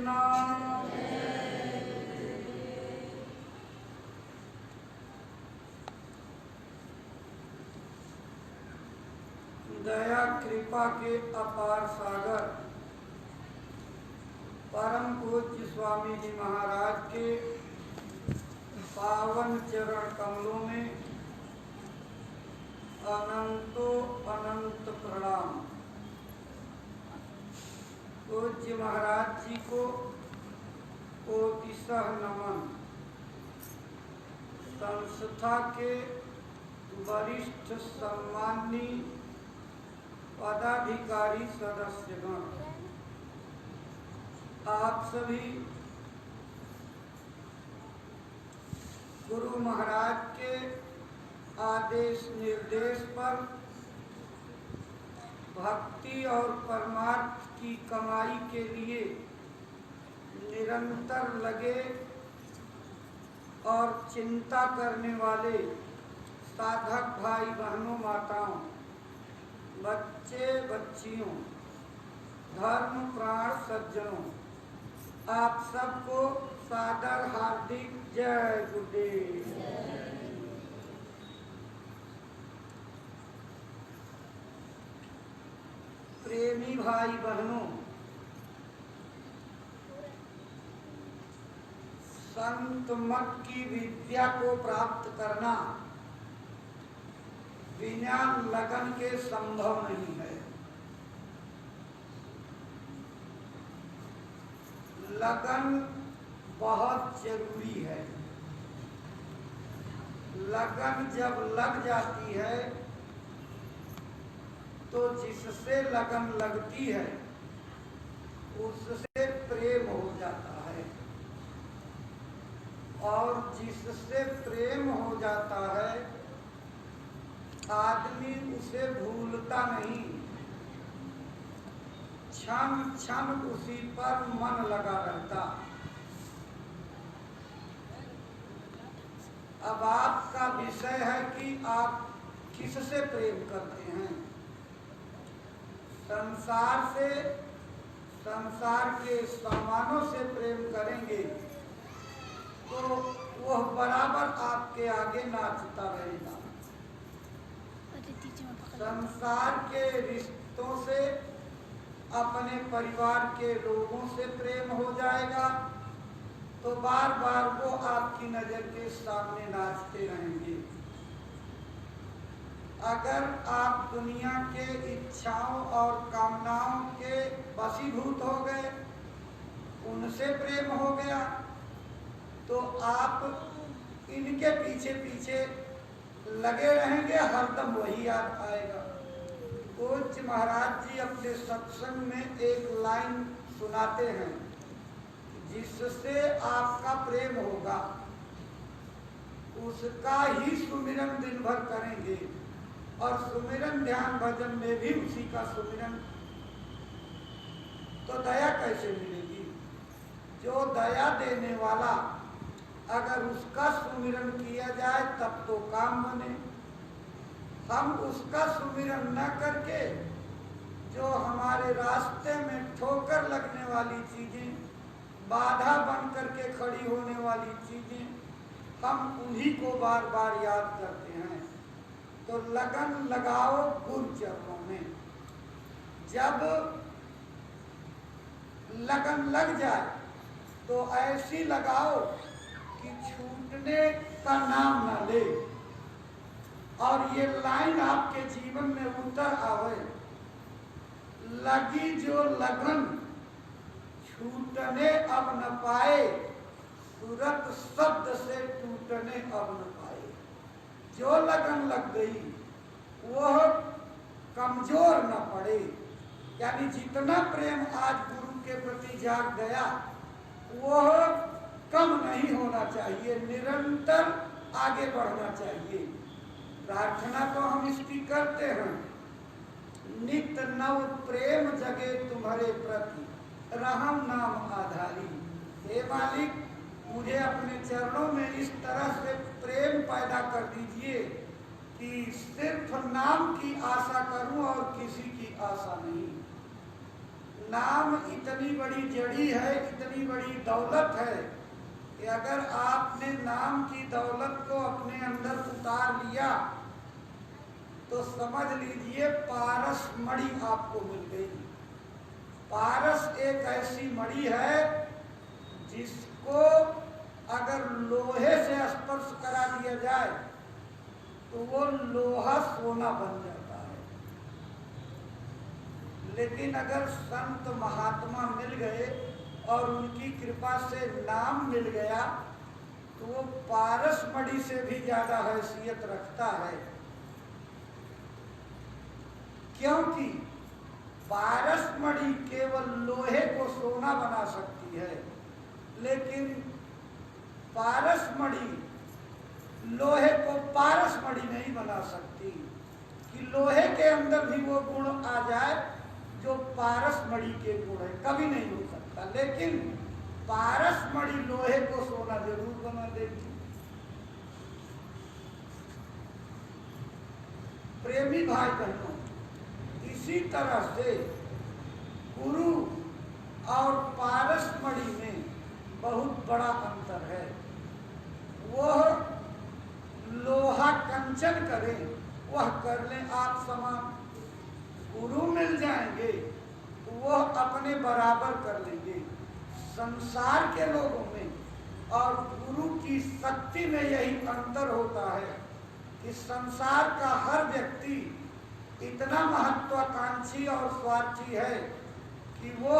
कृष्णा। दया कृपा के अपार सागर परम पूज्य स्वामी जी महाराज के पावन चरण कमलों में अनंतो अनंत प्रणाम। पूज्य महाराज जी को कोटिशः नमन। संस्था के वरिष्ठ सम्माननीय पदाधिकारी सदस्यगण, आप सभी गुरु महाराज के आदेश निर्देश पर भक्ति और परमार्थ की कमाई के लिए निरंतर लगे और चिंता करने वाले साधक भाई बहनों, माताओं, बच्चे बच्चियों, धर्म प्राण सज्जनों, आप सबको सादर हार्दिक जय गुरुदेव। प्रेमी भाई बहनों, संत मत की विद्या को प्राप्त करना बिना लगन के संभव नहीं है। लगन बहुत जरूरी है। लगन जब लग जाती है तो जिससे लगन लगती है उससे प्रेम हो जाता है, और जिससे प्रेम हो जाता है आदमी उसे भूलता नहीं, क्षण क्षण उसी पर मन लगा रहता। अब आपका विषय है कि आप किससे प्रेम करते हैं। संसार से, संसार के सामानों से प्रेम करेंगे तो वह बराबर आपके आगे नाचता रहेगा। संसार के रिश्तों से, अपने परिवार के लोगों से प्रेम हो जाएगा तो बार बार वो आपकी नजर के सामने नाचते रहेंगे। अगर आप दुनिया के इच्छाओं और कामनाओं के वशीभूत हो गए, उनसे प्रेम हो गया, तो आप इनके पीछे पीछे लगे रहेंगे, हरदम वही याद आएगा। पूज्य महाराज जी अपने सत्संग में एक लाइन सुनाते हैं, जिससे आपका प्रेम होगा उसका ही सुमिरन दिन भर करेंगे, और सुमिरन ध्यान भजन में भी उसी का सुमिरन। तो दया कैसे मिलेगी? जो दया देने वाला, अगर उसका सुमिरन किया जाए तब तो काम बने। हम उसका सुमिरन न करके जो हमारे रास्ते में ठोकर लगने वाली चीजें, बाधा बन करके खड़ी होने वाली चीजें, हम उन्हीं को बार बार याद करते हैं। तो लगन लगाओ गुरु चरणों में। जब लगन लग जाए तो ऐसी लगाओ कि छूटने का नाम ना ले, और ये लाइन आपके जीवन में उतर आवे, लगी जो लगन छूटने अब न पाए, सूरत शब्द से टूटने अब न पाए। जो लगन लग गई वह कमजोर न पड़े। यानी जितना प्रेम आज गुरु के प्रति जाग गया वह कम नहीं होना चाहिए, निरंतर आगे बढ़ना चाहिए। प्रार्थना तो हम इसकी करते हैं, नित नव प्रेम जगे तुम्हारे प्रति, रहम नाम आधारी। हे मालिक, मुझे अपने चरणों में इस तरह से प्रेम पैदा कर दीजिए कि सिर्फ नाम की आशा करूं और किसी की आशा नहीं। नाम इतनी बड़ी जड़ी है, इतनी बड़ी दौलत है कि अगर आपने नाम की दौलत को अपने अंदर उतार लिया तो समझ लीजिए पारस मणि आपको मिल गई। पारस एक ऐसी मणि है जिसको अगर लोहे से स्पर्श करा दिया जाए तो वो लोहा सोना बन जाता है। लेकिन अगर संत महात्मा मिल गए और उनकी कृपा से नाम मिल गया तो वो पारस मणि से भी ज्यादा हैसियत रखता है। क्योंकि पारस मणि केवल लोहे को सोना बना सकती है, लेकिन पारस मणि लोहे को पारस मणि नहीं बना सकती। कि लोहे के अंदर भी वो गुण आ जाए जो पारस मणि के गुण है, कभी नहीं हो सकता। लेकिन पारस मणि लोहे को सोना जरूर बना देगी। प्रेमी भाई बहनों, इसी तरह से गुरु और पारस मणि में बहुत बड़ा अंतर है। वह लोहा कंचन करे, वह कर ले आप समान। गुरु मिल जाएंगे तो वह अपने बराबर कर लेंगे। संसार के लोगों में और गुरु की शक्ति में यही अंतर होता है कि संसार का हर व्यक्ति इतना महत्वाकांक्षी और स्वार्थी है कि वो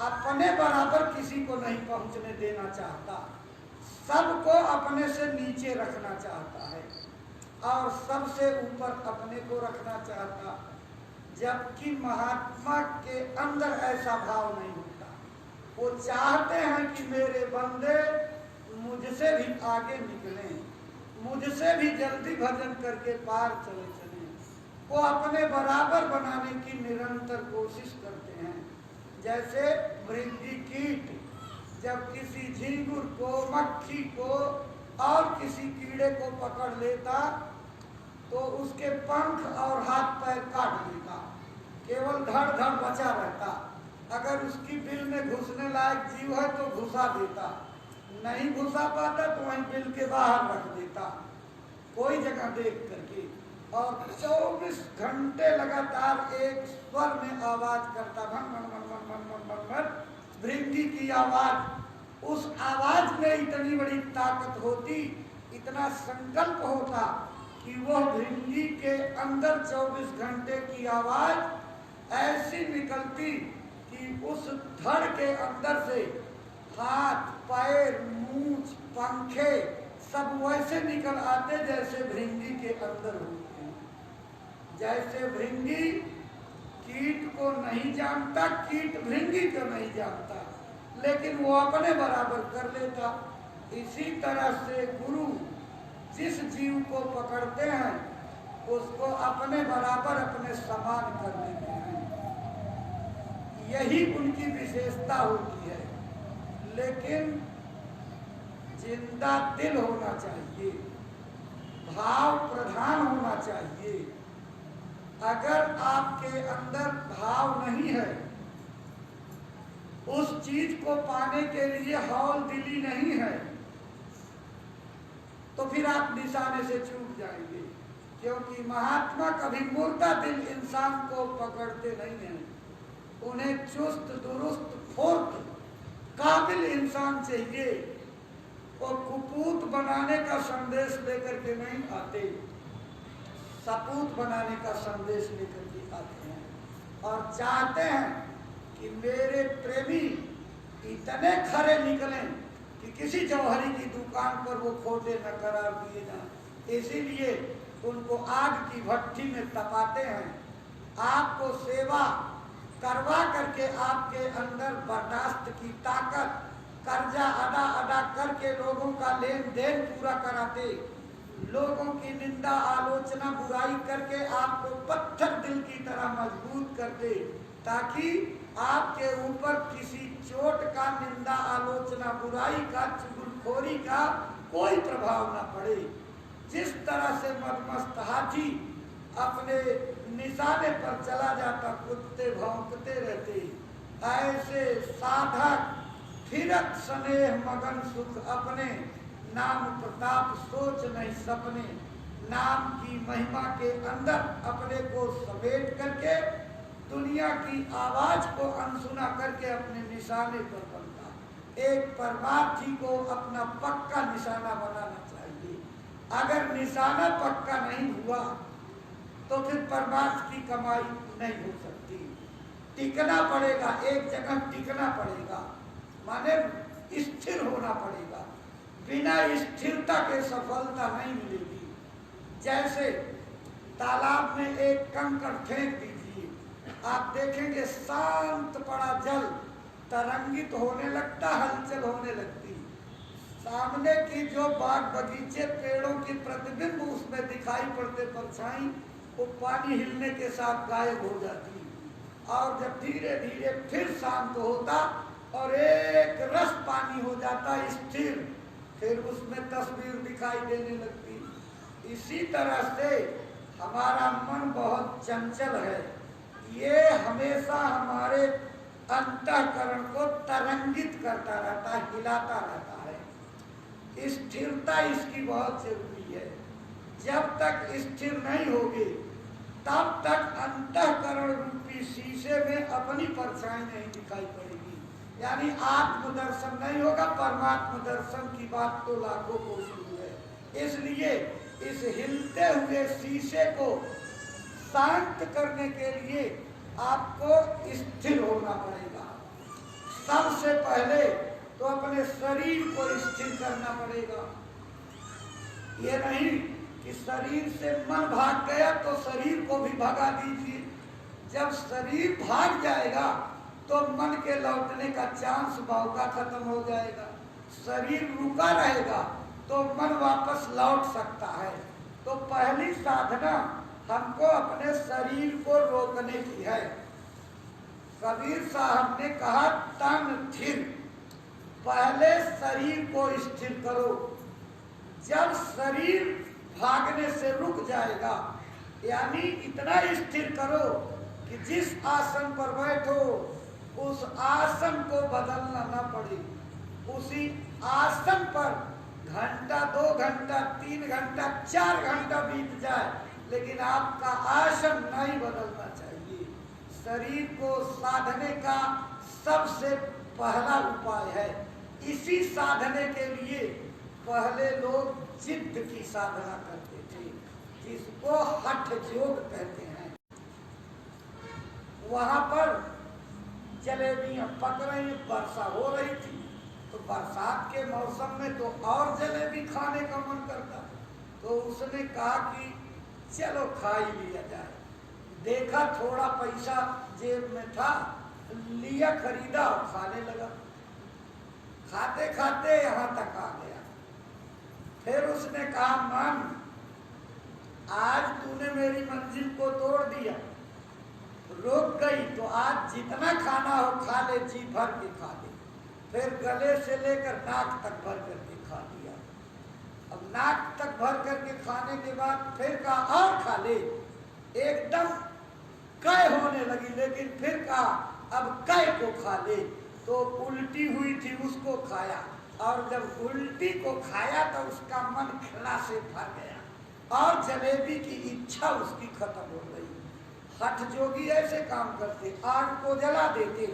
अपने बराबर किसी को नहीं पहुंचने देना चाहता, सबको अपने से नीचे रखना चाहता है और सबसे ऊपर अपने को रखना चाहता। जबकि महात्मा के अंदर ऐसा भाव नहीं होता। वो चाहते हैं कि मेरे बंदे मुझसे भी आगे निकलें, मुझसे भी जल्दी भजन करके पार चले चलें। वो अपने बराबर बनाने की निरंतर कोशिश करते हैं। जैसे भृंगी कीट जब किसी झिंगुर को, मक्खी को और किसी कीड़े को पकड़ लेता तो उसके पंख और हाथ पैर काट देता, केवल धड़ धड़ बचा रहता। अगर उसकी बिल में घुसने लायक जीव है तो घुसा देता, नहीं घुसा पाता तो वहीं बिल के बाहर रख देता कोई जगह देख करके। और 24 घंटे लगातार एक स्वर में आवाज करता, भन भन भन भन भन भन भन भन, भृंगी की आवाज। उस आवाज में इतनी बड़ी ताकत होती, इतना संकल्प होता कि वह भृंगी के अंदर 24 घंटे की आवाज ऐसी निकलती कि उस धड़ के अंदर से हाथ, पैर, मूंछ, पंखे सब वैसे निकल आते जैसे भृंगी के अंदर होते हैं। जैसे भृंगी कीट को नहीं जानता, कीट भृंगी को नहीं जानता, लेकिन वो अपने बराबर कर लेता। इसी तरह से गुरु जिस जीव को पकड़ते हैं उसको अपने बराबर, अपने समान कर देते हैं। यही उनकी विशेषता होती है। लेकिन जिंदा दिल होना चाहिए, भाव प्रधान होना चाहिए। अगर आपके अंदर भाव नहीं है, उस चीज को पाने के लिए हौल दिली नहीं है, तो फिर आप निशाने से चूक जाएंगे। क्योंकि महात्मा कभी मुर्दा दिल इंसान को पकड़ते नहीं हैं। उन्हें चुस्त दुरुस्त फुर्त काबिल इंसान चाहिए। वो कुपूत बनाने का संदेश लेकर के नहीं आते, सपूत बनाने का संदेश लेकर के आते हैं और चाहते हैं कि मेरे प्रेमी इतने खरे निकलें कि किसी जौहरी की दुकान पर वो खोटे न करार दिए जाएं। इसीलिए उनको आग की भट्टी में तपाते हैं। आपको सेवा करवा करके आपके अंदर बर्दाश्त की ताकत, कर्जा अदा अदा करके लोगों का लेन देन पूरा कराते, लोगों की निंदा आलोचना बुराई करके आपको पत्थर दिल की तरह मजबूत करते, ताकि आपके ऊपर किसी चोट का, निंदा आलोचना बुराई का, चुगलखोरी का कोई प्रभाव न पड़े। जिस तरह से मदमस्त हाथी अपने निशाने पर चला जाता, कुत्ते भौंकते रहते। ऐसे साधक फिरत स्नेह मगन सुख अपने, नाम प्रताप सोच नहीं सपने। नाम की महिमा के अंदर अपने को समेट करके दुनिया की आवाज को अनसुना करके अपने निशाने पर बनता। एक परमार्थी को अपना पक्का निशाना बनाना चाहिए। अगर निशाना पक्का नहीं हुआ तो फिर परमार्थ की कमाई नहीं हो सकती। टिकना पड़ेगा, एक जगह टिकना पड़ेगा, माने स्थिर होना पड़ेगा। बिना स्थिरता के सफलता नहीं मिलेगी। जैसे तालाब में एक कंकड़ फेंक दीजिए, आप देखेंगे शांत पड़ा जल तरंगित होने लगता, हलचल होने लगती। सामने की जो बाग बगीचे पेड़ों की प्रतिबिंब उसमें दिखाई पड़ते परछाई, वो पानी हिलने के साथ गायब हो जाती। और जब धीरे धीरे फिर शांत होता और एक रस पानी हो जाता स्थिर, फिर उसमें तस्वीर दिखाई देने लगती। इसी तरह से हमारा मन बहुत चंचल है, ये हमेशा हमारे अंतःकरण को तरंगित करता रहता है, हिलाता रहता है। स्थिरता इसकी बहुत जरूरी है। जब तक स्थिर नहीं होगी तब तक अंतःकरण रूपी शीशे में अपनी परछाई नहीं दिखाई पड़ेगी। यानी आत्मदर्शन नहीं होगा। परमात्म दर्शन की बात तो लाखों कोशिश है। इसलिए इस हिलते हुए शीशे को शांत करने के लिए आपको स्थिर होना पड़ेगा। सबसे पहले तो अपने शरीर को स्थिर करना पड़ेगा। ये नहीं कि शरीर से मन भाग गया तो शरीर को भी भगा दीजिए। जब शरीर भाग जाएगा तो मन के लौटने का चांस मौका खत्म हो जाएगा। शरीर रुका रहेगा तो मन वापस लौट सकता है। तो पहली साधना हमको अपने शरीर को रोकने की है। कबीर साहब ने कहा तन स्थिर, पहले शरीर को स्थिर करो। जब शरीर भागने से रुक जाएगा, यानी इतना स्थिर करो कि जिस आसन पर बैठो उस आसन को बदलना न पड़े। उसी आसन पर घंटा, 2 घंटा, 3 घंटा, 4 घंटा बीत जाए, लेकिन आपका आसन नहीं बदलना चाहिए। शरीर को साधने का सबसे पहला उपाय है। इसी साधने के लिए पहले लोग जिद्द की साधना करते थे, जिसको हठ योग कहते हैं। वहां पर जलेबियां पक रही, वर्षा हो रही थी, तो बरसात के मौसम में तो और जलेबी खाने का मन करता। तो उसने कहा कि चलो खा ही लिया जाए। देखा थोड़ा पैसा जेब में था, लिया, खरीदा और खाने लगा। खाते खाते यहाँ तक आ गया। फिर उसने कहा मन, आज तूने मेरी मंजिल को तोड़ दिया, रुक गई, तो आज जितना खाना हो खा ले, जी भर के खा ले। फिर गले से लेकर नाक तक भर करके खा लिया। अब नाक तक भर करके खाने के बाद फिर कहा और खा ले। एकदम कै होने लगी, लेकिन फिर कहा अब कै को खा ले। तो उल्टी हुई थी, उसको खाया, और जब उल्टी को खाया तो उसका मन खिला से भर गया और जलेबी की इच्छा उसकी खत्म हो गई। हठ जोगी ऐसे काम करते, आग को जला देते।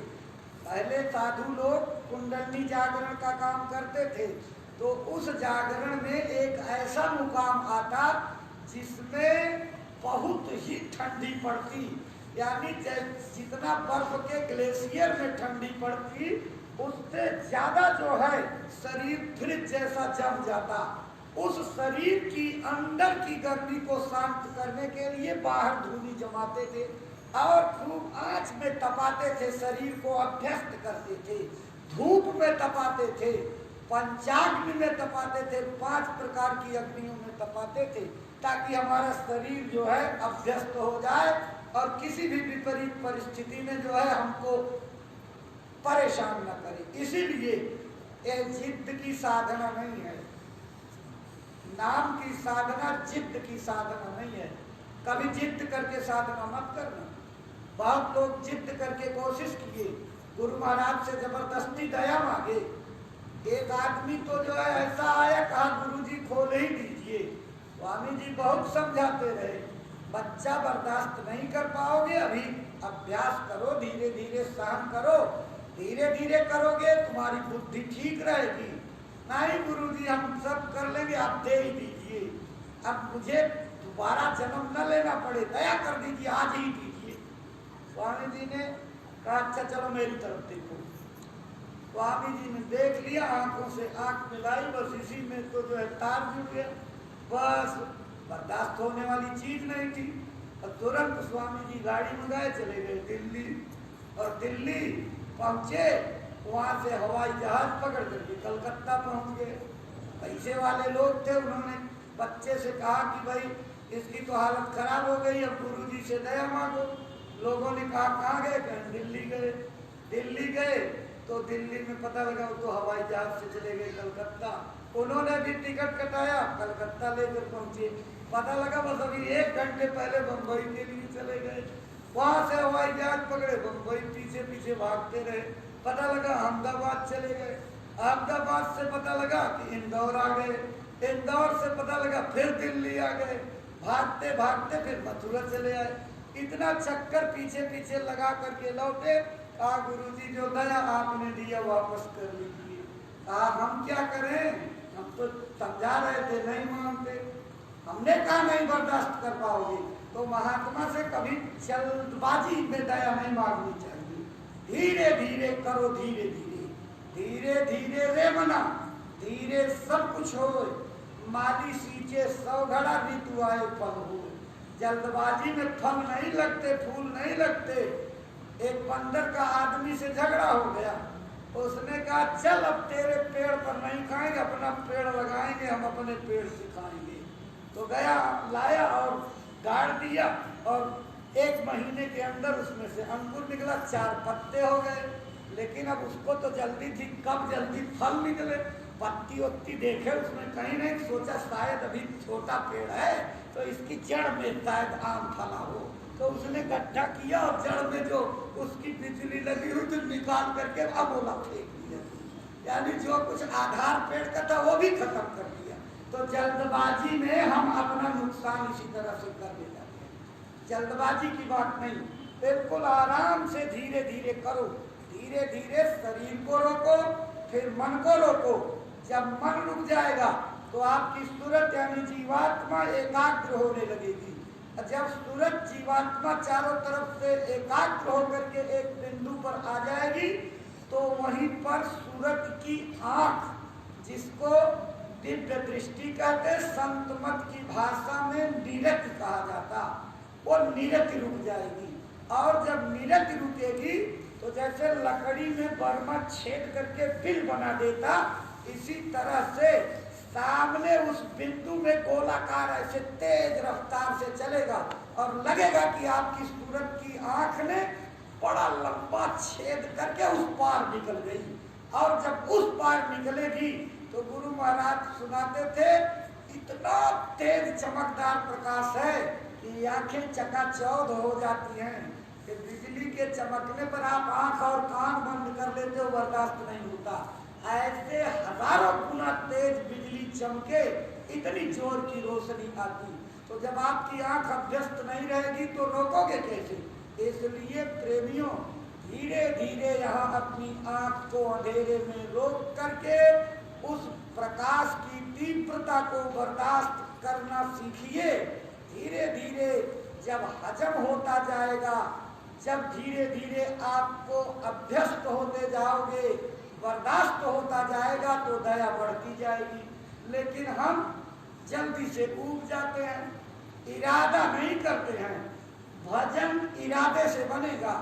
पहले साधु लोग कुंडली जागरण का काम करते थे, तो उस जागरण में एक ऐसा मुकाम आता जिसमें बहुत ही ठंडी पड़ती, यानी जितना बर्फ के ग्लेशियर में ठंडी पड़ती उससे ज्यादा जो है शरीर फ्रिज जैसा जम जाता। उस शरीर की अंदर की गर्मी को शांत करने के लिए बाहर धूनी जमाते थे और खूब आंच में तपाते थे, शरीर को अभ्यस्त करते थे। धूप में तपाते थे, पंचाग्नि में तपाते थे, 5 प्रकार की अग्नियों में तपाते थे, ताकि हमारा शरीर जो है अभ्यस्त हो जाए और किसी भी विपरीत परिस्थिति में जो है हमको परेशान न करे। इसीलिए ये जिद्द की साधना नहीं है, नाम की साधना जिद्द की साधना नहीं है। कभी जिद करके साधना मत करना। बहुत लोग जिद करके कोशिश किए, गुरु महाराज से जबरदस्ती दया मांगे। एक आदमी तो जो है ऐसा आया, कहा गुरुजी खोल ही दीजिए। स्वामी जी बहुत समझाते रहे, बच्चा बर्दाश्त नहीं कर पाओगे, अभी अभ्यास करो, धीरे धीरे सहन करो, धीरे धीरे करोगे तुम्हारी बुद्धि ठीक रहेगी। नहीं गुरुजी हम सब कर लेंगे, आप दे ही दीजिए, अब मुझे दोबारा जन्म न लेना पड़े, दया कर दीजिए, आज ही दीजिए। स्वामी जी ने कहा अच्छा चलो मेरी तरफ देखो। स्वामी जी ने देख लिया, आंखों से आंख मिलाई, बस इसी में तो जो है तार जुड़ गया, बस बर्दाश्त होने वाली चीज नहीं थी। और तुरंत स्वामी जी गाड़ी में गए, चले गए दिल्ली। और दिल्ली पहुंचे, वहां से हवाई जहाज पकड़ करके कलकत्ता पहुंच गए। पैसे वाले लोग थे, उन्होंने बच्चे से कहा कि भाई इसकी तो हालत खराब हो गई, अब गुरुजी से दया मांगो। लोगों ने कहा कहाँ गए, कहीं दिल्ली गए। दिल्ली गए तो दिल्ली में पता लगा वो तो हवाई जहाज से चले गए कलकत्ता। उन्होंने भी टिकट कटाया, कलकत्ता लेकर पहुंचे। पता लगा बस अभी 1 घंटे पहले बम्बई के लिए चले गए। वहां से हवाई जहाज पकड़े, बम्बई पीछे पीछे भागते रहे। पता लगा अहमदाबाद चले गए, अहमदाबाद से पता लगा कि इंदौर आ गए, इंदौर से पता लगा फिर दिल्ली आ गए, भागते भागते फिर मथुरा चले आए। इतना चक्कर पीछे पीछे लगा करके लौटे। कहा गुरुजी जो दया आपने दिया वापस कर लीजिए। कहा हम क्या करें, हम तो समझा रहे थे, नहीं मानते। हमने कहा नहीं बर्दाश्त कर पाओगे। तो महात्मा से कभी जल्दबाजी में दया नहीं मांगनी चाहिए, धीरे धीरे करो, धीरे धीरे, धीरे धीरे रे मना, धीरे सब कुछ हो। माली सींचे 100 घड़ा, ऋतु आए फल हो। जल्दबाजी में फल नहीं लगते, फूल नहीं लगते। एक बंदर का आदमी से झगड़ा हो गया, उसने कहा चल अब तेरे पेड़ पर नहीं खाएंगे, अपना पेड़ लगाएंगे, हम अपने पेड़ से खाएंगे। तो गया, लाया और गाड़ दिया, और 1 महीने के अंदर उसमें से अंकुर निकला, 4 पत्ते हो गए। लेकिन अब उसको तो जल्दी थी, कब जल्दी फल निकले। पत्ती वत्ती देखे उसमें कहीं नहीं, सोचा शायद अभी छोटा पेड़ है तो इसकी जड़ में शायद आम फला हो। तो उसने गड्ढा किया और जड़ में जो उसकी बिजली लगी हुई तो निकाल करके अबोला फेंक दिया, यानी जो कुछ आधार पेड़ का था वो भी खत्म कर दिया। तो जल्दबाजी में हम अपना नुकसान इसी तरह से कर ले जाते हैं। जल्दबाजी की बात नहीं, बिल्कुल आराम से धीरे धीरे करो, धीरे धीरे शरीर को रोको, फिर मन को रोको। जब मन रुक जाएगा तो आपकी सूरत यानी जीवात्मा एकाग्र होने लगेगी। जब सूरत जीवात्मा चारों तरफ से एकाग्र होकर के एक बिंदु पर आ जाएगी तो वहीं पर सूरत की आंख, जिसको दिव्य दृष्टि कहते, संत मत की भाषा में निरति कहा जाता, वो निरति रुक जाएगी। और जब निरति रुकेगी तो जैसे लकड़ी में बर्मा छेद करके बिल बना देता, इसी तरह से सामने उस बिंदु में गोलाकार ऐसे तेज रफ्तार से चलेगा और लगेगा कि आपकी सूरत की आंख ने बड़ा लंबा छेद करके उस पार निकल गई। और जब उस पार निकलेगी तो गुरु महाराज सुनाते थे, इतना तेज चमकदार प्रकाश है कि आंखें चकाचौंध हो जाती हैं कि बिजली के चमकने पर आप आंख और कान बंद कर लेते हो, बर्दाश्त नहीं होता। ऐसे हजारों गुना तेज बिजली चमके, इतनी जोर की रोशनी आती। तो जब आपकी आंख अभ्यस्त नहीं रहेगी तो रोकोगे कैसे? इसलिए प्रेमियों, धीरे धीरे यहाँ अपनी आंख को अंधेरे में रोक करके उस प्रकाश की तीव्रता को बर्दाश्त करना सीखिए। धीरे धीरे जब हजम होता जाएगा, जब धीरे धीरे आपको अभ्यस्त होते जाओगे, बर्दाश्त होता जाएगा तो दया बढ़ती जाएगी। लेकिन हम जल्दी से ऊब जाते हैं, इरादा नहीं करते हैं। भजन इरादे से बनेगा।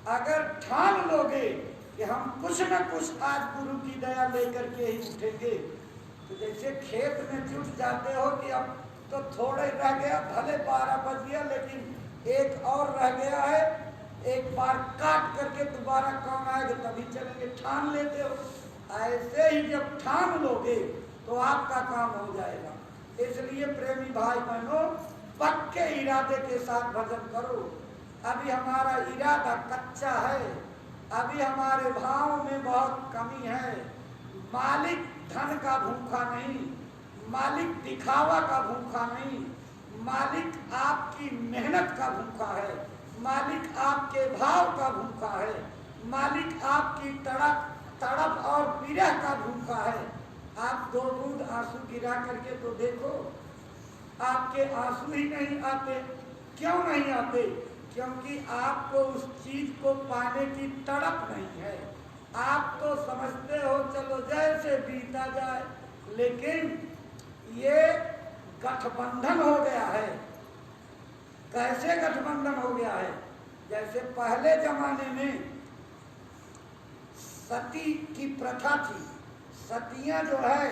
अगर ठान लोगे कि हम कुछ न कुछ आज गुरु की दया लेकर के ही उठेंगे, तो जैसे खेत में जुट जाते हो कि अब तो थोड़ा ही रह गया, भले 12 बज गया लेकिन एक और रह गया है, एक बार काट करके दोबारा कौन आएगा तभी चलेंगे, ठान लेते हो। ऐसे ही जब ठान लोगे तो आपका काम हो जाएगा। इसलिए प्रेमी भाई बहनों, पक्के इरादे के साथ भजन करो। अभी हमारा इरादा कच्चा है, अभी हमारे भाव में बहुत कमी है। मालिक धन का भूखा नहीं, मालिक दिखावा का भूखा नहीं, मालिक आपकी मेहनत का भूखा है, मालिक आपके भाव का भूखा है, मालिक आपकी तड़प और विरह का भूखा है। आप 2 बूंद आंसू गिरा करके तो देखो, आपके आंसू ही नहीं आते। क्यों नहीं आते? क्योंकि आपको उस चीज को पाने की तड़प नहीं है। आप तो समझते हो चलो जैसे बीता जाए, लेकिन ये गठबंधन हो गया है। कैसे गठबंधन हो गया है? जैसे पहले जमाने में सती की प्रथा थी। सतियां जो है,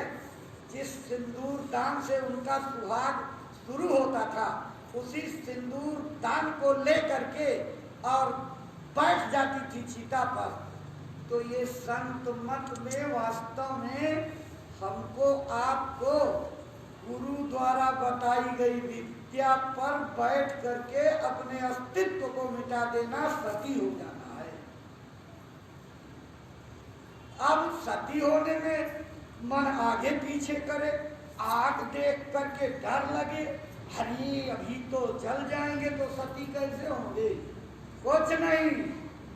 जिस सिंदूर दान से उनका सुहाग शुरू होता था, उसी सिंदूर दान को लेकर के और बैठ जाती थी चिता पर। तो ये संत मत में वास्तव में हमको आपको गुरु द्वारा बताई गई विद्या पर बैठ करके अपने अस्तित्व को मिटा देना सती हो जाना है। अब सती होने में मन आगे पीछे करे, आग देख करके डर लगे, अरे अभी तो जल जाएंगे तो सती कैसे होंगे? कुछ नहीं।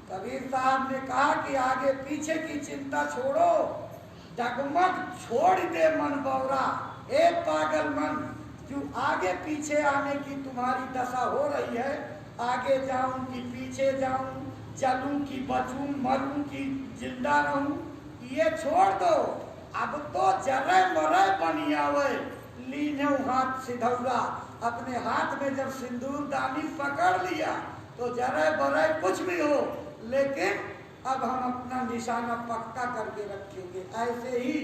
कबीर साहब ने कहा कि आगे पीछे की चिंता छोड़ो, डगमग छोड़ दे मन बौरा। ए पागल मन, जो आगे पीछे आने की तुम्हारी दशा हो रही है, आगे जाऊं कि पीछे जाऊं, जलूं कि बचूं, मरूं कि जिंदा रहूं, ये छोड़ दो। अब तो जरे मरे बनियावे, लीने हाथ सिधौरा। अपने हाथ में जब सिंदूर दानी पकड़ लिया तो जरे बरे कुछ भी हो, लेकिन अब हम अपना निशाना पक्का करके रखेंगे। ऐसे ही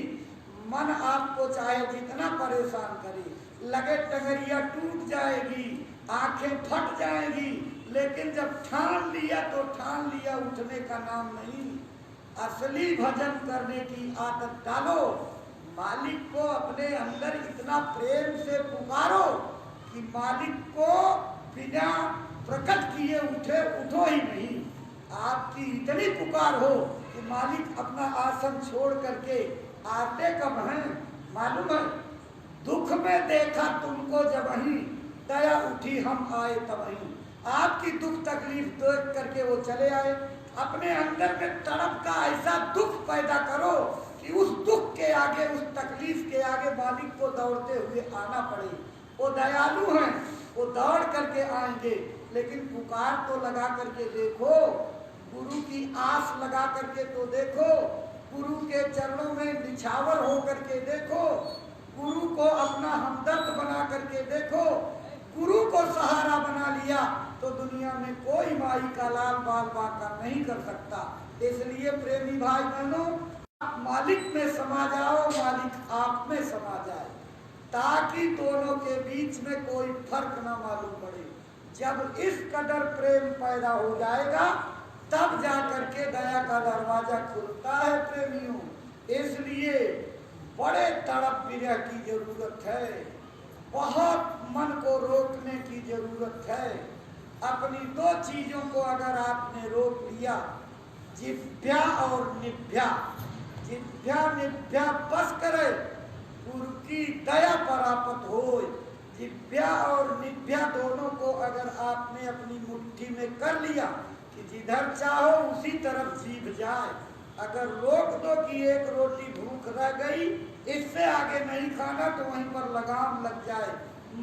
मन आपको चाहे जितना परेशान करे, लगे टंगरिया टूट जाएगी, आंखें फट जाएगी, लेकिन जब ठान लिया तो ठान लिया, उठने का नाम नहीं। असली भजन करने की आदत डालो। मालिक को अपने अंदर इतना प्रेम से पुकारो कि मालिक को बिना प्रकट किए उठो ही नहीं। आपकी इतनी पुकार हो कि मालिक अपना आसन छोड़ करके आते कब हैं मालूम है? दुख में देखा तुमको जब ही, दया उठी हम आए तब ही। आपकी दुख तकलीफ देख करके वो चले आए। अपने अंदर में तड़प का ऐसा दुख पैदा करो कि उस दुख के आगे, उस तकलीफ के आगे मालिक को दौड़ते हुए आना पड़े। वो दयालु हैं, वो दौड़ करके आएंगे, लेकिन पुकार तो लगा करके देखो, गुरु की आस लगा करके तो देखो, गुरु के चरणों में निछावर हो करके देखो, गुरु को अपना हमदर्द बना करके देखो। गुरु को सहारा बना लिया तो दुनिया में कोई माई का लाल बाल बाका नहीं कर सकता। इसलिए प्रेमी भाई बहनों, आप मालिक में समा जाओ, मालिक आप में समा जाए, ताकि दोनों के बीच में कोई फर्क ना मालूम पड़े। जब इस कदर प्रेम पैदा हो जाएगा तब जाकर के दया का दरवाजा खुलता है प्रेमियों। इसलिए बड़े तड़प विरह की जरूरत है, बहुत मन को रोकने की जरूरत है। अपनी 2 चीजों को अगर आपने रोक लिया, जिभ्या और निभ्या, जिभ्या निभ्या बस करे, गुरु की दया परापत हो। जिभ्या और निभ्या दोनों को अगर आपने अपनी मुट्ठी में कर लिया कि जिधर चाहो उसी तरफ जीभ जाए। अगर रोक दो कि एक रोटी भूख रह गई, इससे आगे नहीं खाना, तो वहीं पर लगाम लग जाए,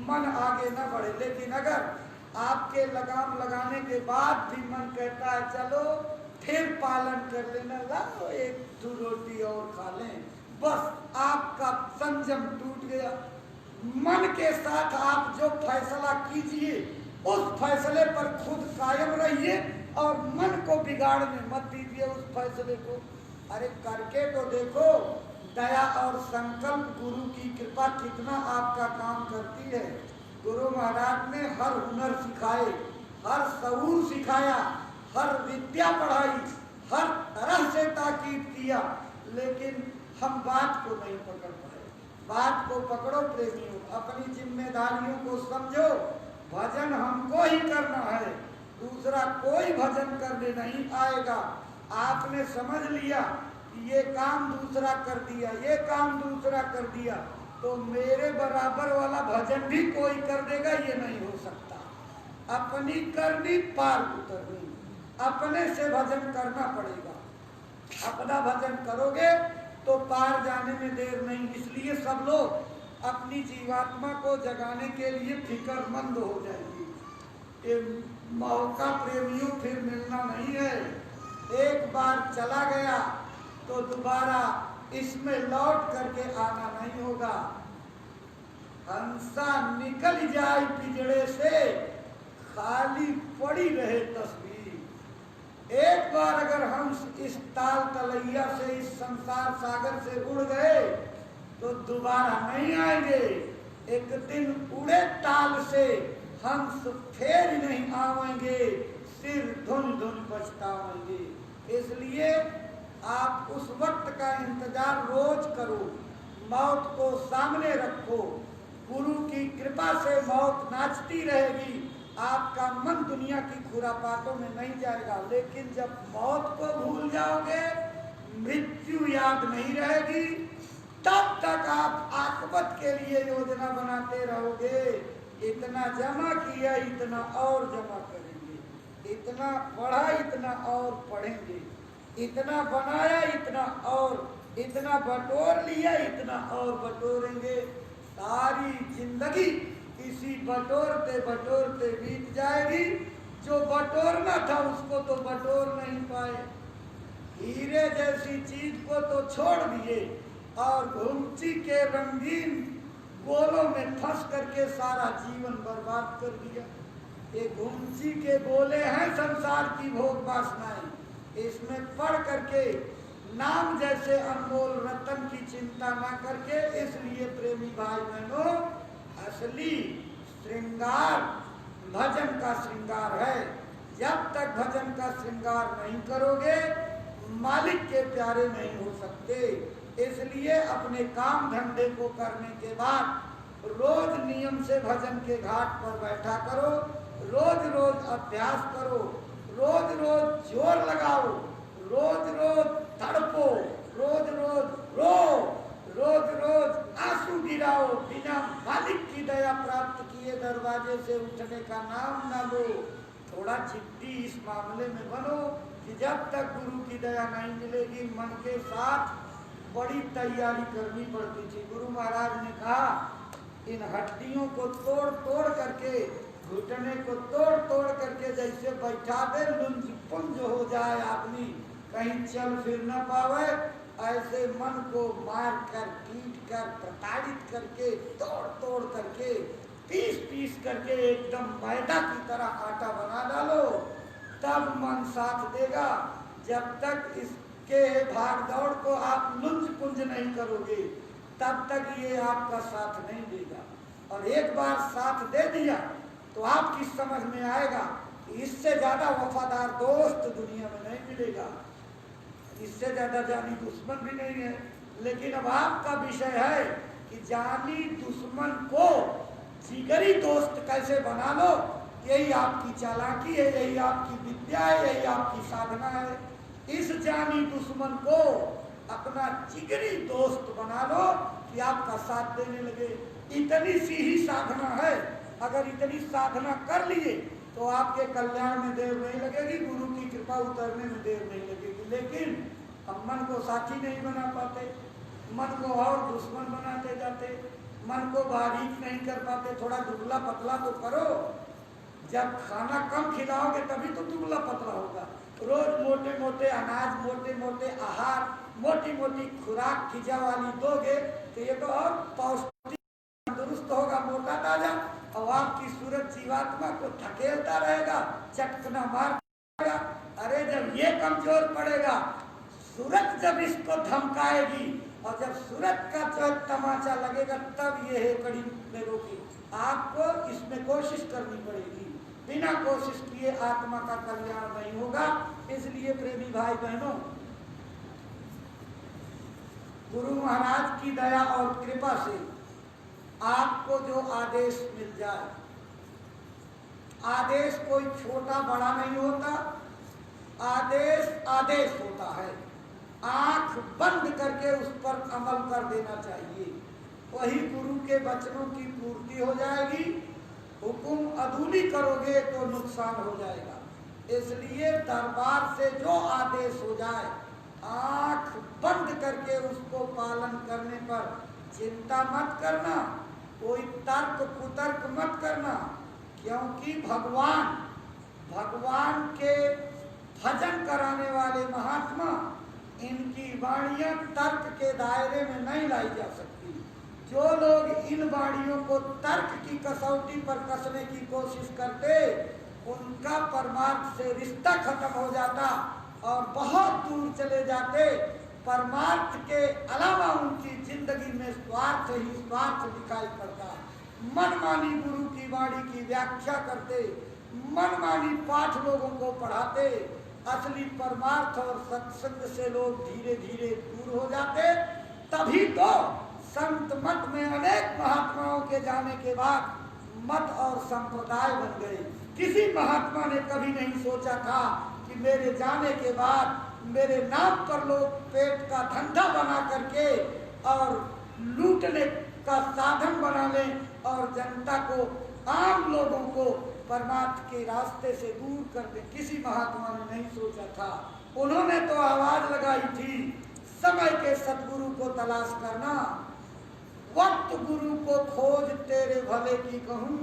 मन आगे न बढ़े। लेकिन अगर आपके लगाम लगाने के बाद भी मन कहता है चलो फिर पालन कर लेना, लाओ 1-2 रोटी और खा लें, बस आपका संयम टूट गया। मन के साथ आप जो फैसला कीजिए उस फैसले पर खुद कायम रहिए और मन को बिगाड़ने मत दीजिए उस फैसले को। अरे करके तो देखो, दया और संकल्प गुरु की कृपा कितना आपका काम करती है। गुरु महाराज ने हर हुनर सिखाए, हर शऊर सिखाया, हर विद्या पढ़ाई, हर तरह से ताकीद किया, लेकिन हम बात को नहीं पकड़ पाए। बात को पकड़ो प्रेमियों, अपनी जिम्मेदारियों को समझो, भजन हमको ही करना है, दूसरा कोई भजन करने नहीं आएगा। आपने समझ लिया कि ये काम दूसरा कर दिया, ये काम दूसरा कर दिया, तो मेरे बराबर वाला भजन भी कोई कर देगा, ये नहीं हो सकता। अपनी करनी पार उतरनी, अपने से भजन करना पड़ेगा। अपना भजन करोगे तो पार जाने में देर नहीं। इसलिए सब लोग अपनी जीवात्मा को जगाने के लिए फिक्रमंद हो जाएंगे। ये मौका प्रेमियों फिर मिलना नहीं है। एक बार चला गया तो दोबारा इसमें लौट करके आना नहीं होगा। हंसा निकल जाए पिंजड़े से, खाली पड़ी रहे तस्वीर। एक बार अगर हम इस ताल तलैया से, इस संसार सागर से उड़ गए तो दोबारा नहीं आएंगे। एक दिन उड़े ताल से हंस फिर नहीं आवेंगे, सिर धुन धुन पछतावेंगे। इसलिए आप उस वक्त का इंतजार रोज करो, मौत को सामने रखो। गुरु की कृपा से मौत नाचती रहेगी, आपका मन दुनिया की खुरापातों में नहीं जाएगा। लेकिन जब मौत को भूल जाओगे, मृत्यु याद नहीं रहेगी, तब तक आप आखिरत के लिए योजना बनाते रहोगे। इतना जमा किया, इतना और जमा करेंगे, इतना पढ़ा, इतना और पढ़ेंगे, इतना बनाया, इतना और, इतना बटोर लिया, इतना और बटोरेंगे। सारी जिंदगी इसी बटोरते बटोरते बीत जाएगी। जो बटोरना था उसको तो बटोर नहीं पाए, हीरे जैसी चीज को तो छोड़ दिए और घुमची के रंगीन गोलों में फंस करके सारा जीवन बर्बाद कर दिया। ये घुमची के गोले हैं संसार की भोग वासनाएं, इसमें पढ़ करके नाम जैसे अनमोल रतन की चिंता ना करके। इसलिए प्रेमी भाई बहनों, असली श्रृंगार भजन का श्रृंगार है। जब तक भजन का श्रृंगार नहीं करोगे, मालिक के प्यारे नहीं हो सकते। इसलिए अपने काम धंधे को करने के बाद रोज नियम से भजन के घाट पर बैठा करो, रोज रोज अभ्यास करो, रोज रोज जोर लगाओ, रोज रोज तड़पो, रोज रोज रो, रोज रोज आंसू गिराओ। बिना मालिक की दया प्राप्त किए दरवाजे से उठने का नाम ना लो। थोड़ा जिद्दी इस मामले में बनो कि जब तक गुरु की दया नहीं मिलेगी, मन के साथ बड़ी तैयारी करनी पड़ती थी। गुरु महाराज ने कहा, इन हड्डियों को तोड़ तोड़ करके, घुटने को तोड़ तोड़ करके जैसे बैठा दे, लुंज पुंज हो जाए आदमी, कहीं चल फिर न पावे, ऐसे मन को मार कर, पीट कर, प्रताड़ित करके, तोड़ तोड़ करके, पीस पीस करके एकदम मैदा की तरह आटा बना डालो, तब मन साथ देगा। जब तक इसके भाग दौड़ को आप लुंज पुंज नहीं करोगे, तब तक ये आपका साथ नहीं देगा। और एक बार साथ दे दिया तो आपकी समझ में आएगा कि इससे ज्यादा वफादार दोस्त दुनिया में नहीं मिलेगा, इससे ज्यादा जानी दुश्मन भी नहीं है। लेकिन अब आपका विषय है कि जानी दुश्मन को जिगरी दोस्त कैसे बना लो। यही आपकी चालाकी है, यही आपकी विद्या है, यही आपकी साधना है। इस जानी दुश्मन को अपना जिगरी दोस्त बना लो कि आपका साथ देने लगे। इतनी सी ही साधना है। अगर इतनी साधना कर लिए तो आपके कल्याण में देर नहीं लगेगी, गुरु की कृपा उतरने में देर नहीं लगेगी। लेकिन हम मन को साथी नहीं बना पाते, मन को और दुश्मन बनाते जाते, मन को बारीक नहीं कर पाते। थोड़ा दुबला पतला तो करो। जब खाना कम खिलाओगे तभी तो दुबला पतला होगा। रोज मोटे मोटे अनाज, मोटे मोटे आहार, मोटी मोटी खुराक खिजा वाली दोगे तो ये तो और पौष्टिक तंदुरुस्त होगा, मोटा ताजा, और आपकी सूरत जीवात्मा को धकेलता रहेगा, चटकना मारेगा। अरे जब ये कमजोर पड़ेगा, सूरत जब इसको धमकाएगी और जब सूरत का जो तमाचा लगेगा, तब ये हेकड़ी में रोकी। आपको इसमें कोशिश करनी पड़ेगी। बिना कोशिश किए आत्मा का कल्याण नहीं होगा। इसलिए प्रेमी भाई बहनों, गुरु महाराज की दया और कृपा से आपको जो आदेश मिल जाए, आदेश कोई छोटा बड़ा नहीं होता, आदेश आदेश होता है। आंख बंद करके उस पर अमल कर देना चाहिए, वही गुरु के वचनों की पूर्ति हो जाएगी। हुकुम अधूरी करोगे तो नुकसान हो जाएगा। इसलिए दरबार से जो आदेश हो जाए आंख बंद करके उसको पालन करने पर चिंता मत करना, कोई तर्क कुतर्क मत करना, क्योंकि भगवान के भजन कराने वाले महात्मा, इनकी वाणियां तर्क के दायरे में नहीं लाई जा सकती। जो लोग इन वाणियों को तर्क की कसौटी पर कसने की कोशिश करते, उनका परमार्थ से रिश्ता खत्म हो जाता और बहुत दूर चले जाते। परमार्थ के अलावा उनकी जिंदगी में स्वार्थ ही स्वार्थ दिखाई पड़ता। मनमानी गुरु की वाणी की व्याख्या करते, मनमानी पाठ लोगों को पढ़ाते, असली परमार्थ और सत्संग से लोग धीरे धीरे दूर हो जाते। तभी तो संत मत में अनेक महात्माओं के जाने के बाद मत और संप्रदाय बन गए। किसी महात्मा ने कभी नहीं सोचा था कि मेरे जाने के बाद मेरे नाम पर लोग पेट का धंधा बना करके और लूटने का साधन बना लें और जनता को, आम लोगों को परमार्थ के रास्ते से दूर कर दे। किसी महात्मा ने नहीं सोचा था। उन्होंने तो आवाज लगाई थी, समय के सतगुरु को तलाश करना, वक्त गुरु को खोज तेरे भले की कहूँ।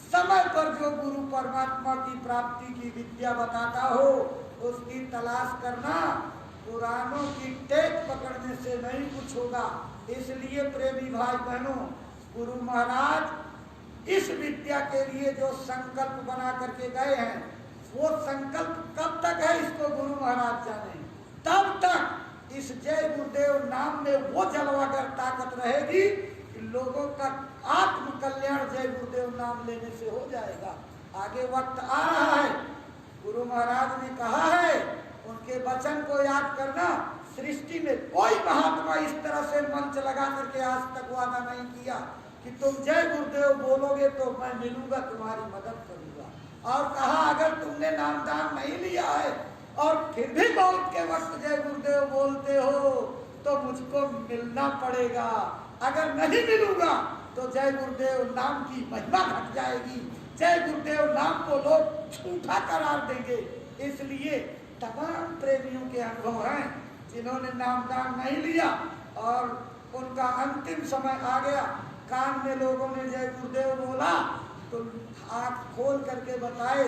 समय पर जो गुरु परमात्मा की प्राप्ति की विद्या बताता हो उसकी तलाश करना। पुरानों की टेक पकड़ने से नहीं कुछ होगा। इसलिए प्रेमी भाई बहनों, गुरु महाराज इस विद्या के लिए जो संकल्प बना करके गए हैं, वो संकल्प कब तक है इसको गुरु महाराज जाने। तब तक इस जय गुरुदेव नाम में वो जलवागर ताकत रहेगी कि लोगों का आत्म कल्याण जय गुरुदेव नाम लेने से हो जाएगा। आगे वक्त आ रहा है, गुरु महाराज ने कहा है, उनके वचन को याद करना। सृष्टि में कोई महात्मा इस तरह से मंच लगा करके आज तक वादा नहीं किया कि तुम जय गुरुदेव बोलोगे तो मैं मिलूंगा, तुम्हारी मदद करूंगा। और कहा अगर तुमने नामदान नहीं लिया है और फिर भी मौत के वक्त जय गुरुदेव बोलते हो तो मुझको मिलना पड़ेगा। अगर नहीं मिलूंगा तो जय गुरुदेव नाम की महिमा घट जाएगी, जय गुरुदेव नाम को लोग झूठा करार देंगे। इसलिए तमाम प्रेमियों के अनुभव हैं जिन्होंने नामदान नहीं लिया और उनका अंतिम समय आ गया, कान में लोगों ने जय गुरुदेव बोला तो आँख खोल करके बताए,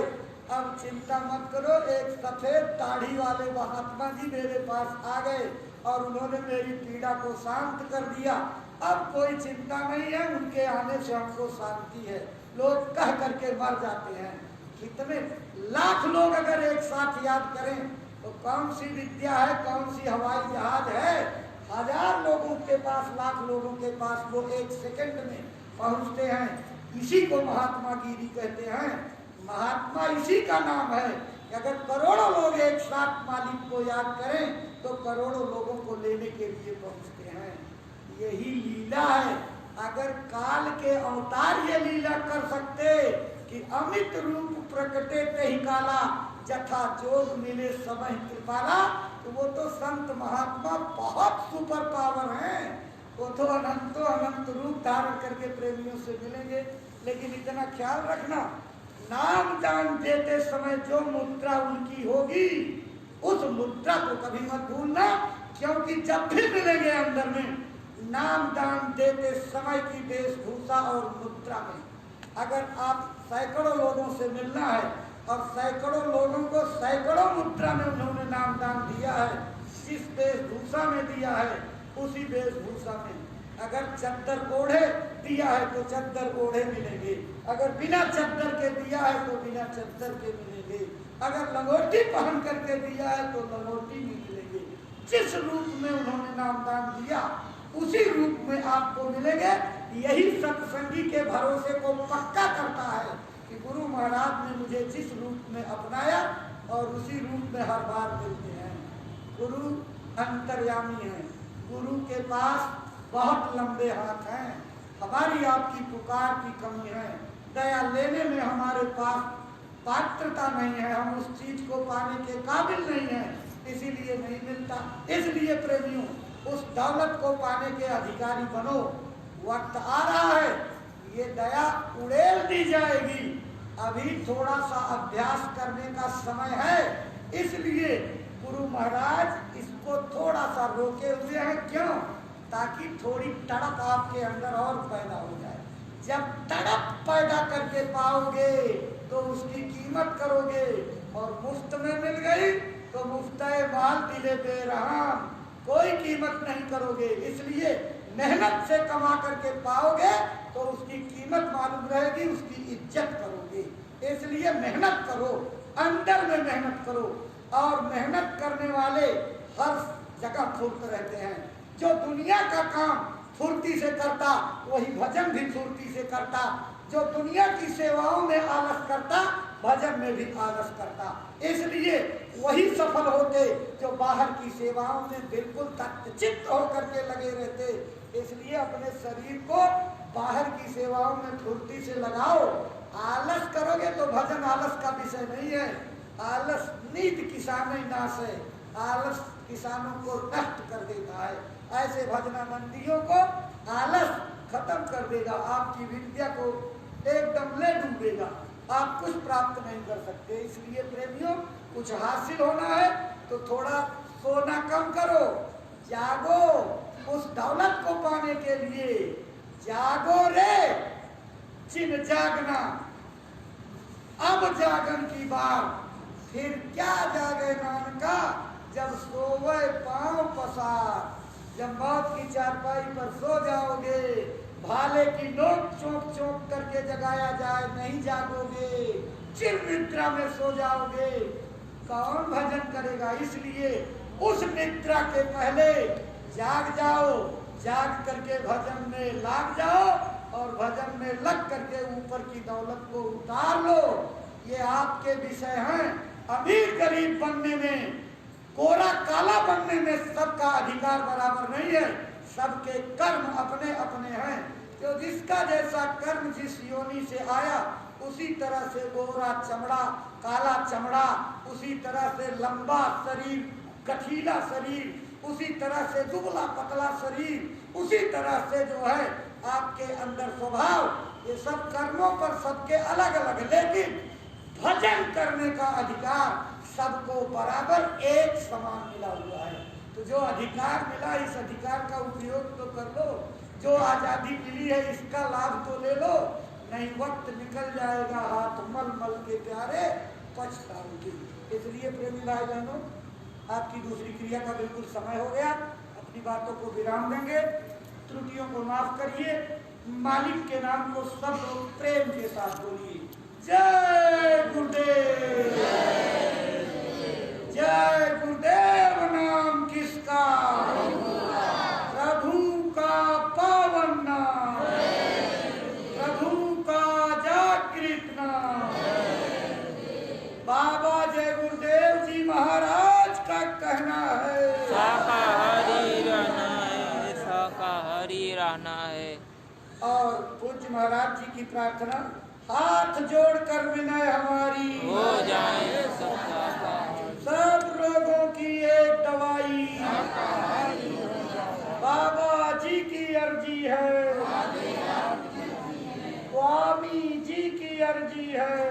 अब चिंता मत करो, एक सफेद दाढ़ी वाले महात्मा जी मेरे पास आ गए और उन्होंने मेरी पीड़ा को शांत कर दिया। अब कोई चिंता नहीं है, उनके आने से हमको शांति है। लोग कह करके मर जाते हैं। कितने लाख लोग अगर एक साथ याद करें तो कौन सी विद्या है, कौन सी हवाई जहाज है। 1000 लोगों के पास, लाख लोगों के पास वो 1 सेकंड में पहुंचते हैं। इसी को महात्मा गिरी कहते हैं। महात्मा इसी का नाम है कि अगर करोड़ों लोग एक साथ मालिक को याद करें तो करोड़ों लोगों को लेने के लिए पहुंचते हैं। यही लीला है। अगर काल के अवतार ये लीला कर सकते कि अमित रूप प्रकटे तहि काला, जथा जोग मिले समय कृपाला, तो वो तो संत महात्मा बहुत सुपर पावर हैं। वो तो अनंत रूप धारण करके प्रेमियों से मिलेंगे। लेकिन इतना ख्याल रखना, नाम दान देते समय जो मुद्रा उनकी होगी उस मुद्रा को कभी मत भूलना, क्योंकि जब भी मिलेंगे अंदर में नाम दान देते समय की वेशभूषा और मुद्रा में। अगर आप सैकड़ों लोगों से मिलना है और सैकड़ों लोगों को सैकड़ों मुद्रा में उन्होंने नाम दान दिया है, जिस वेशभूषा में दिया है उसी वेशभूषा में। अगर चद्दर ओढ़े दिया है तो चद्दर ओढ़े मिलेंगे, अगर बिना चद्दर के दिया है तो बिना चद्दर के मिलेंगे, अगर लंगोटी पहन करके दिया है तो लंगोटी भी मिलेंगे। जिस रूप में उन्होंने नामदान दिया उसी रूप में आपको मिलेंगे। यही सत्संगी के भरोसे को पक्का करता है कि गुरु महाराज ने मुझे जिस रूप में अपनाया और उसी रूप में हर बार मिलते हैं। गुरु अंतर्यामी है, गुरु के पास बहुत लंबे हाथ हैं। हमारी आपकी पुकार की कमी है, दया लेने में हमारे पास पात्रता नहीं है, हम उस चीज को पाने के काबिल नहीं है, इसीलिए नहीं मिलता। इसलिए प्रेमियों, उस दौलत को पाने के अधिकारी बनो। वक्त आ रहा है, ये दया उड़ेल दी जाएगी। अभी थोड़ा सा अभ्यास करने का समय है, इसलिए गुरु महाराज इसको थोड़ा सा रोके हुए हैं। क्यों? ताकि थोड़ी तड़प आपके अंदर और पैदा हो जाए। जब तड़प पैदा करके पाओगे तो उसकी कीमत करोगे, और मुफ्त में मिल गई तो मुफ्ताए माल दिले बेरहम, कोई कीमत नहीं करोगे। इसलिए मेहनत से कमा करके पाओगे तो उसकी कीमत मालूम रहेगी, उसकी इज्जत करोगे। इसलिए मेहनत करो, अंदर में मेहनत करो। और मेहनत करने वाले हर जगह फुर्त रहते हैं। जो दुनिया का काम फुर्ती से करता, वही भजन भी फुर्ती से करता। जो दुनिया की सेवाओं में आलस करता, भजन में भी आलस करता। इसलिए वही सफल होते जो बाहर की सेवाओं में बिल्कुल तत्चित्त होकर के लगे रहते। इसलिए अपने शरीर को बाहर की सेवाओं में फुर्ती से लगाओ। आलस करोगे तो भजन आलस का विषय नहीं है। आलस नींद किसानी नाश है, आलस किसानों को नष्ट कर देता है। ऐसे भजनानंदियों को आलस खत्म कर देगा, आपकी विद्या को एकदम ले डूबेगा, आप कुछ प्राप्त नहीं कर सकते। इसलिए प्रेमियों, कुछ हासिल होना है तो थोड़ा सोना कम करो, जागो। उस दौलत को पाने के लिए जागो रे, चिन जागना, अब जागन की बात। फिर क्या जागे नानका, जब सोवे पांव पसार। जब मौत की चारपाई पर सो जाओगे, भाले की नोक चौंक चौंक करके जगाया जाए, नहीं जागोगे, चिर निद्रा में सो जाओगे, कौन भजन करेगा? इसलिए उस निद्रा के पहले जाग जाओ, जाग करके भजन में लाग जाओ, और भजन में लग करके ऊपर की दौलत को उतार लो। ये आपके विषय हैं। अमीर गरीब बनने में, कोरा काला बनने में सबका अधिकार बराबर नहीं है। सबके कर्म अपने अपने हैं। जो जिसका जैसा कर्म जिस योनि से आया, उसी तरह से गोरा चमड़ा, काला चमड़ा, उसी तरह से लंबा शरीर, गठीला शरीर, उसी तरह से दुबला पतला शरीर, उसी तरह से जो है आपके अंदर स्वभाव। ये सब कर्मों पर सबके अलग अलग, लेकिन भजन करने का अधिकार सबको बराबर एक समान मिला हुआ है। तो जो अधिकार मिला, इस अधिकार का उपयोग तो कर लो। जो आजादी मिली है, इसका लाभ तो ले लो, नहीं वक्त निकल जाएगा हाथ मल मल के प्यारे, पछताओगे। इसलिए प्रेमी भाई बहनों, आपकी दूसरी क्रिया का बिल्कुल समय हो गया। अपनी बातों को विराम देंगे, त्रुटियों को माफ करिए। मालिक के नाम को सब लोग प्रेम के साथ बोलिए। जय गुरुदेव, जय गुरुदेव। नाम किसका? प्रभु का पावन नाम, प्रभु का जागृत नाम। बाबा जय गुरुदेव जी महाराज का कहना है, शाकाहारी रहना है, शाकाहारी रहना है। और पूज्य महाराज जी की प्रार्थना, हाथ जोड़कर विनय हमारी हो जाए सब रोगों की एक दवाई। बाबा जी की अर्जी है, स्वामी जी की अर्जी है,